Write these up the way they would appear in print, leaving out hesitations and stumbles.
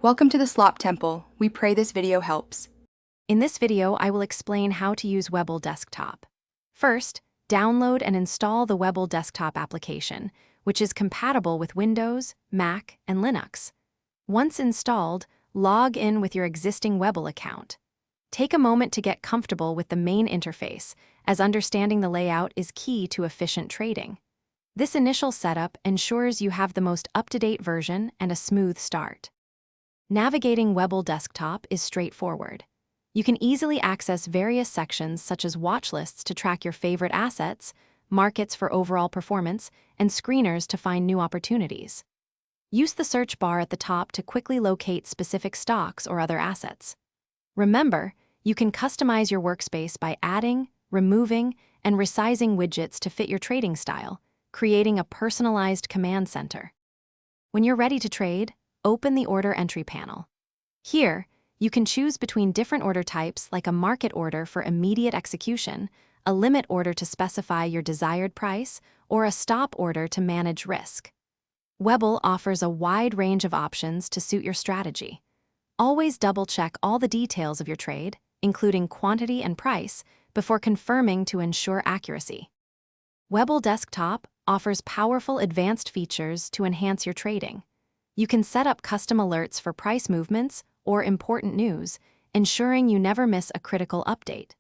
Welcome to the Slop Temple. We pray this video helps. In this video, I will explain how to use Webull Desktop. First, download and install the Webull Desktop application, which is compatible with Windows, Mac, and Linux. Once installed, log in with your existing Webull account. Take a moment to get comfortable with the main interface, as understanding the layout is key to efficient trading. This initial setup ensures you have the most up-to-date version and a smooth start. Navigating Webull Desktop is straightforward. You can easily access various sections such as watch lists to track your favorite assets, markets for overall performance, and screeners to find new opportunities. Use the search bar at the top to quickly locate specific stocks or other assets. Remember, you can customize your workspace by adding, removing, and resizing widgets to fit your trading style, creating a personalized command center. When you're ready to trade, open the order entry panel. Here, you can choose between different order types like a market order for immediate execution, a limit order to specify your desired price, or a stop order to manage risk. Webull offers a wide range of options to suit your strategy. Always double-check all the details of your trade, including quantity and price, before confirming to ensure accuracy. Webull Desktop offers powerful advanced features to enhance your trading. You can set up custom alerts for price movements or important news, ensuring you never miss a critical update.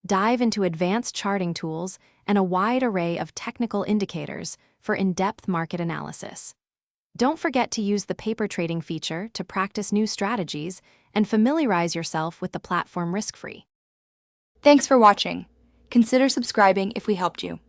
Dive into advanced charting tools and a wide array of technical indicators for in-depth market analysis. Don't forget to use the paper trading feature to practice new strategies and familiarize yourself with the platform risk-free. Thanks for watching. Consider subscribing if we helped you.